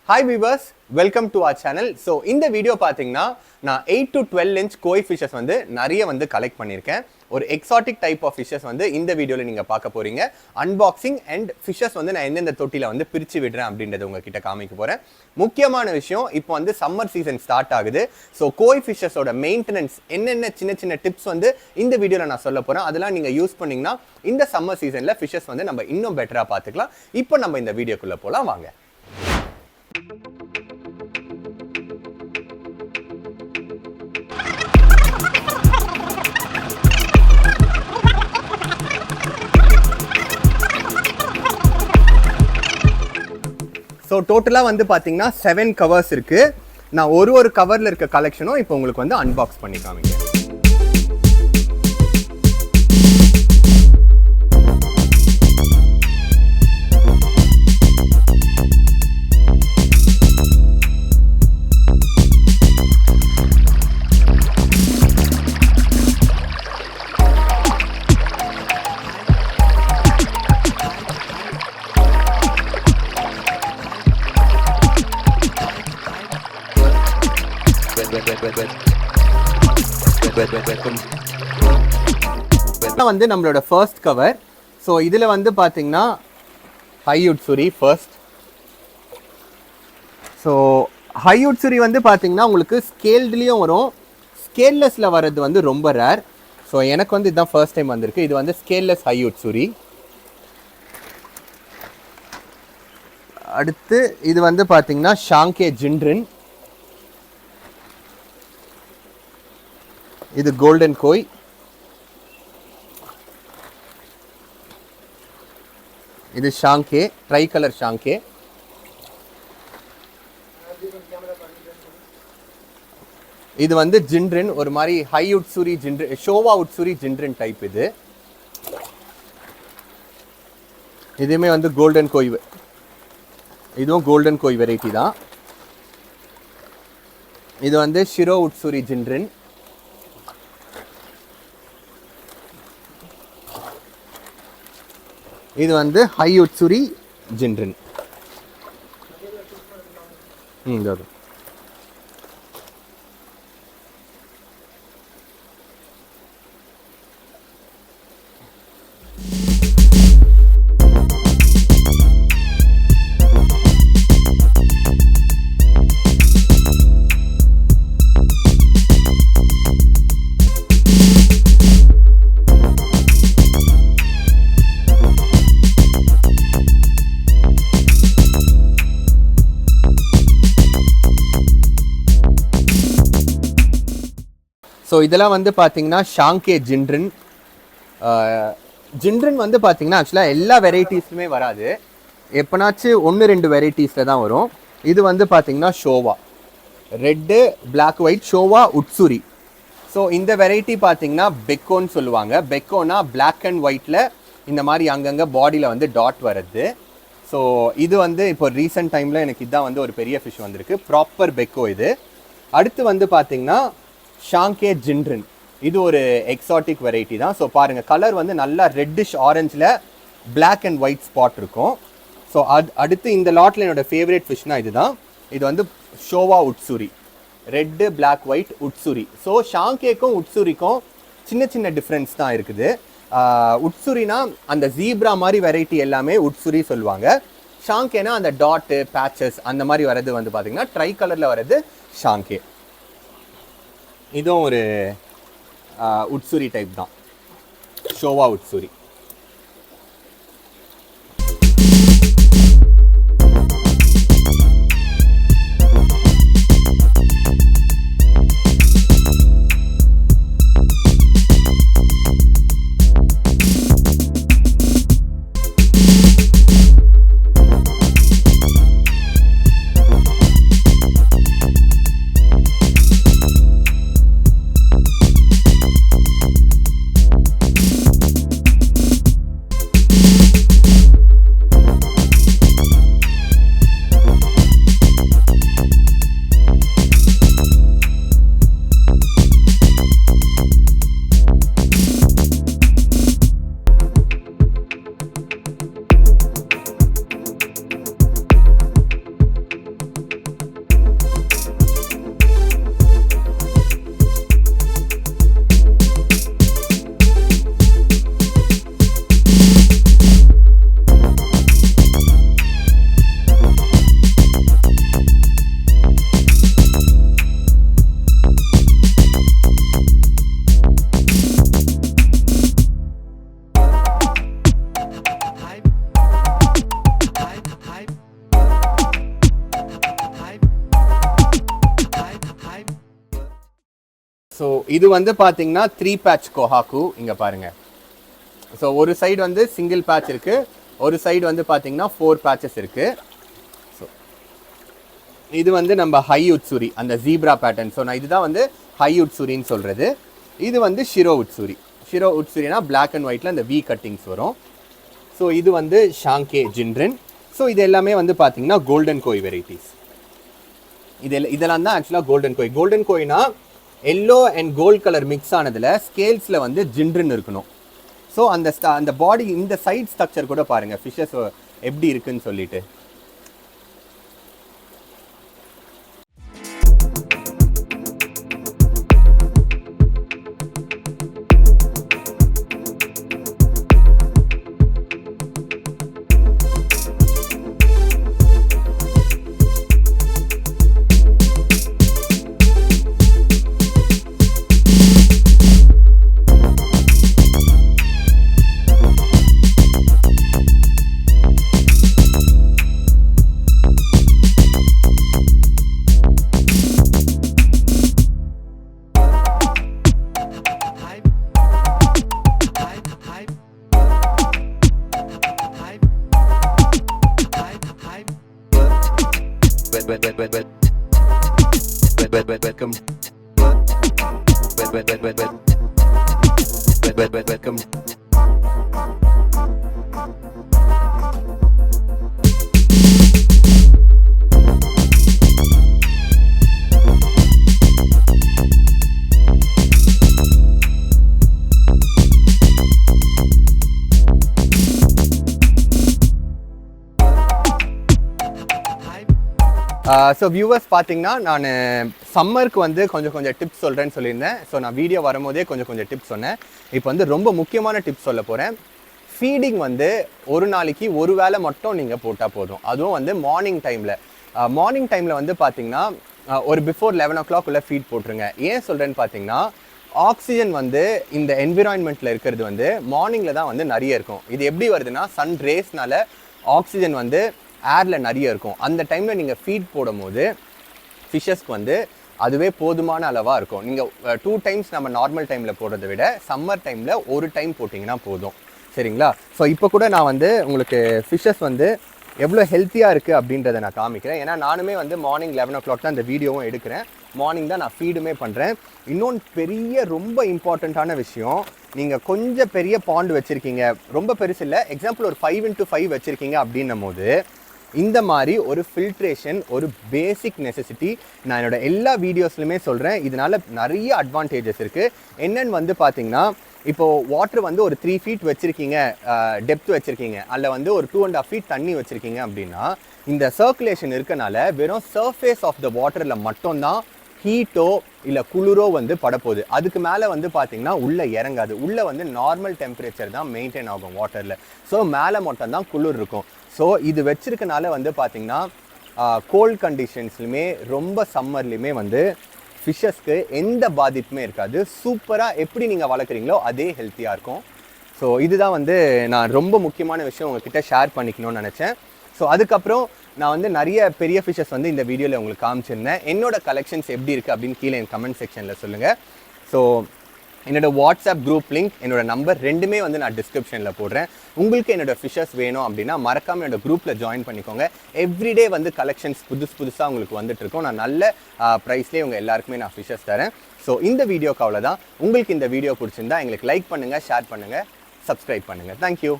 Hi viewers, welcome to our channel. So இந்த video பாத்தீங்கன்னா நான் 8 to 12 inch koi fishes வந்து நிறைய வந்து கலெக்ட் பண்ணிருக்கேன். ஒரு எக்ஸாட்டிக் டைப் ஆஃப் ஃபிஷஸ் வந்து இந்த வீடியோல நீங்க பார்க்க போறீங்க. அன்பாக்சிங் அண்ட் ஃபிஷஸ் வந்து நான் எந்தெந்த தொட்டில வந்து பிரிச்சு விடுறேன் அப்படின்றத உங்ககிட்ட காமிக்க போறேன். முக்கியமான விஷயம் இப்போ வந்து சம்மர் சீசன் ஸ்டார்ட் ஆகுது. ஸோ கோய் ஃபிஷஸோட மெயின்டெனன்ஸ் என்னென்ன சின்ன சின்ன டிப்ஸ் வந்து இந்த வீடியோல நான் சொல்ல போறேன். அதெல்லாம் நீங்க யூஸ் பண்ணீங்கன்னா இந்த சம்மர் சீசன்ல ஃபிஷஸ் வந்து நம்ம இன்னும் பெட்டரா பார்த்துக்கலாம். இப்போ நம்ம இந்த வீடியோக்குள்ள போலாம் வாங்க. ஸோ டோட்டலாக வந்து பார்த்தீங்கன்னா 7 கவர்ஸ் இருக்குது. நான் ஒரு கவரில் இருக்க கலெக்ஷனும் இப்போ உங்களுக்கு வந்து அன்பாக்ஸ் பண்ணி காமிக்கிறேன். வந்து நம்மளோட ஃபர்ஸ்ட் கவர். ஸோ இதில் வந்து பார்த்தீங்கன்னா ஹையுட்சுரி ஃபர்ஸ்ட். ஸோ ஹையுட்சுரி வந்து பார்த்தீங்கன்னா உங்களுக்கு ஸ்கேல்ட்லேயும் வரும், ஸ்கேல்லெஸில் வர்றது வந்து ரொம்ப ரேர். ஸோ எனக்கு வந்து இதுதான் ஃபர்ஸ்ட் டைம் வந்திருக்கு. இது வந்து ஸ்கேல்லெஸ் ஹையுட்சுரி. அடுத்து இது வந்து பார்த்தீங்கன்னா ஷாங்கே ஜின்ட்ரின். இது கோல்டன் கோய். இது ஷாங்கே, ட்ரை கலர் ஷாங்கே. இது வந்து ஜின்ட்ரின், ஒரு மாதிரி ஹை உட்சுரி ஜின்ட்ரின், ஷோவா உட்சுரி ஜின்ட்ரின் டைப். இதுவுமே வந்து கோல்டன் கோய். இதுவும் கோல்டன் கோய் வெரைட்டி தான். இது வந்து ஷிரோ உட்சுரி ஜின்ட்ரின். இது வந்து ஹை உட்சுரி ஜின்ட்ரின். ஸோ இதெல்லாம் வந்து பார்த்தீங்கன்னா ஷாங்கே ஜின்ட்ரின். ஜின்ட்ரின் வந்து பார்த்தீங்கன்னா ஆக்சுவலாக எல்லா வெரைட்டிஸுமே வராது, எப்போனாச்சும் 1-2 வெரைட்டிஸில் தான் வரும். இது வந்து பார்த்தீங்கன்னா ஷோவா ரெட்டு, பிளாக் ஒயிட், ஷோவா உட்சுரி. ஸோ இந்த வெரைட்டி பார்த்தீங்கன்னா பெக்கோன்னு சொல்லுவாங்க. பெக்கோனா பிளாக் அண்ட் ஒயிட்டில் இந்த மாதிரி அங்கங்கே பாடியில் வந்து டாட் வருது. ஸோ இது வந்து இப்போ ரீசெண்ட் டைமில் எனக்கு இதுதான் வந்து ஒரு பெரிய ஃபிஷ் வந்திருக்கு, ப்ராப்பர் பெக்கோ இது. அடுத்து வந்து பார்த்தீங்கன்னா ஷாங்கே ஜின்ட்ரின். இது ஒரு எக்ஸாட்டிக் வெரைட்டி தான். ஸோ பாருங்கள், கலர் வந்து நல்லா ரெட்டிஷ் ஆரஞ்சில் பிளாக் அண்ட் ஒயிட் ஸ்பாட் இருக்கும். ஸோ அடுத்து இந்த லாட்டில் என்னோட ஃபேவரட் ஃபிஷ்னால் இதுதான். இது வந்து Showa utsuri, red black white utsuri. So ஷாங்கேக்கும் உட்சுரிக்கும் சின்ன சின்ன டிஃப்ரென்ஸ் தான் இருக்குது. உட்சுரினா அந்த ஜீப்ரா மாதிரி வெரைட்டி எல்லாமே உட்சுரி சொல்லுவாங்க. ஷாங்கேனா அந்த டாட்டு பேச்சஸ் அந்த மாதிரி வர்றது வந்து பார்த்தீங்கன்னா ட்ரை கலரில் வர்றது ஷாங்கே. இதுவும் ஒரு உட்சுரி டைப் தான், ஷோவா உட்சுரி. ஸோ இது வந்து பார்த்தீங்கன்னா 3 பேட்ச் கொஹாக்கு. இங்கே பாருங்கள். ஸோ ஒரு சைடு வந்து சிங்கிள் பேட்ச் இருக்குது, ஒரு சைடு வந்து பார்த்தீங்கன்னா 4 பேட்சஸ் இருக்குது. ஸோ இது வந்து நம்ம ஹை உட்சூரி, அந்த ஜீப்ரா பேட்டர்ன். ஸோ நான் இதுதான் வந்து ஹை உட்சூரின்னு சொல்கிறது. இது வந்து ஷிரோ உட்சூரி. ஷிரோ உட்சூரினா பிளாக் அண்ட் ஒயிட்டில் அந்த வி கட்டிங்ஸ் வரும். ஸோ இது வந்து ஷாங்கே ஜின்ரின். ஸோ இது எல்லாமே வந்து பார்த்தீங்கன்னா கோல்டன் கோய் வெரைட்டிஸ். இதெல்லாம் தான் ஆக்சுவலாக கோல்டன் கோய். கோல்டன் கோய்னா yellow and gold colour mix ஆனதில் ஸ்கேல்ஸில் வந்து ஜின்ரின் இருக்கணும். ஸோ அந்த பாடி இந்த சைட் ஸ்ட்ரக்சர் கூட பாருங்கள் ஃபிஷ்ஷஸ் எப்படி இருக்குன்னு சொல்லிட்டு. Welcome. ஸோ வியூவர்ஸ் பார்த்தீங்கன்னா நான் சம்மருக்கு வந்து கொஞ்சம் டிப்ஸ் சொல்கிறேன்னு சொல்லியிருந்தேன். ஸோ நான் வீடியோ வரும்போதே கொஞ்சம் டிப்ஸ் சொன்னேன். இப்போ வந்து ரொம்ப முக்கியமான டிப்ஸ் சொல்ல போகிறேன். ஃபீடிங் வந்து ஒரு நாளைக்கு ஒரு வேளை மட்டும் நீங்கள் போட்டால் போதும். அதுவும் வந்து மார்னிங் டைமில் வந்து பார்த்தீங்கன்னா ஒரு பிஃபோர் 11 o'clock ஃபீட் போட்டுருங்க. ஏன் சொல்கிறேன்னு பார்த்தீங்கன்னா ஆக்சிஜன் வந்து இந்த என்விரான்மெண்ட்டில் இருக்கிறது வந்து மார்னிங்கில் தான் வந்து நிறைய இருக்கும். இது எப்படி வருதுன்னா சன் ரேஸ்னால ஆக்சிஜன் வந்து ஏரில் நிறைய இருக்கும். அந்த டைமில் நீங்கள் ஃபீட் போடும் போது ஃபிஷ்ஷஸ்க்கு வந்து அதுவே போதுமான அளவாக இருக்கும். நீங்கள் 2 times நம்ம நார்மல் டைமில் போடுறதை விட சம்மர் டைமில் ஒரு டைம் போட்டிங்கன்னா போதும். சரிங்களா? ஸோ இப்போ கூட நான் வந்து உங்களுக்கு ஃபிஷ்ஷஸ் வந்து எவ்வளோ ஹெல்த்தியாக இருக்குது அப்படின்றத நான் காமிக்கிறேன். ஏன்னா நானுமே வந்து மார்னிங் 11 o'clock தான் இந்த வீடியோவும் எடுக்கிறேன். மார்னிங் தான் நான் ஃபீடுமே பண்ணுறேன். இன்னொன்று பெரிய ரொம்ப இம்பார்ட்டண்ட்டான விஷயம், நீங்கள் கொஞ்சம் பெரிய பாண்டு வச்சுருக்கீங்க, ரொம்ப பெருசு இல்லை, எக்ஸாம்பிள் ஒரு 5x5 வச்சுருக்கீங்க அப்படின்னும் போது இந்த மாதிரி ஒரு ஃபில்ட்ரேஷன் ஒரு பேசிக் நெசசிட்டி. நான் என்னோட எல்லா வீடியோஸ்லையுமே சொல்கிறேன். இதனால் நிறைய அட்வான்டேஜஸ் இருக்குது. என்னென்னு வந்து பார்த்தீங்கன்னா இப்போது வாட்டர் வந்து ஒரு 3 feet வச்சுருக்கீங்க, டெப்த் வச்சுருக்கீங்க, அதில் வந்து ஒரு 2.5 feet தண்ணி வச்சுருக்கீங்க அப்படின்னா இந்த சர்க்குலேஷன் இருக்கனால வெறும் சர்ஃபேஸ் ஆஃப் த வாட்டரில் மட்டும்தான் ஹீட்டோ இல்லை குளிரோ வந்து படப்போகுது. அதுக்கு மேலே வந்து பார்த்தீங்கன்னா உள்ளே இறங்காது. உள்ளே வந்து நார்மல் டெம்பரேச்சர் தான் மெயின்டைன் ஆகும் வாட்டரில். ஸோ மேலே மட்டும்தான் குளிர் இருக்கும். ஸோ இது வச்சிருக்கனால வந்து பார்த்தீங்கன்னா கோல்ட் கண்டிஷன்ஸ்லையுமே ரொம்ப சம்மர்லேயுமே வந்து ஃபிஷ்ஷஸ்க்கு எந்த பாதிப்புமே இருக்காது. சூப்பராக எப்படி நீங்கள் வளர்க்குறீங்களோ அதே ஹெல்த்தியாக இருக்கும். ஸோ இதுதான் வந்து நான் ரொம்ப முக்கியமான விஷயம் உங்ககிட்ட ஷேர் பண்ணிக்கணும்னு நினச்சேன். ஸோ அதுக்கப்புறம் நான் வந்து நிறைய பெரிய ஃபிஷ்ஷஸ் வந்து இந்த வீடியோவில் உங்களுக்கு காமிச்சிருந்தேன். என்னோட கலெக்ஷன்ஸ் எப்படி இருக்குது அப்படின்னு கீழே என் கமெண்ட் செக்ஷனில் சொல்லுங்கள். ஸோ என்னோடய வாட்ஸ்அப் குரூப் லிங்க், என்னோட நம்பர் ரெண்டுமே வந்து நான் டிஸ்கிரிப்ஷனில் போடுறேன். உங்களுக்கு என்னோடய ஃபிஷ்ஷஸ் வேணும் அப்படின்னா மறக்காமல் என்னோடய குரூப்பில் ஜாயின் பண்ணிக்கோங்க. எவ்ரிடே வந்து கலெக்ஷன்ஸ் புதுசாக உங்களுக்கு வந்துட்டுருக்கோம். நான் நல்ல ப்ரைஸ்லேயே உங்கள் எல்லாருக்குமே நான் ஃபிஷ்ஷஸ் தரேன். ஸோ இந்த வீடியோக்கு அவ்வளோதான். உங்களுக்கு இந்த வீடியோ பிடிச்சிருந்தா எங்களுக்கு லைக் பண்ணுங்கள், ஷேர் பண்ணுங்கள், சப்ஸ்கிரைப் பண்ணுங்கள். தேங்க்யூ.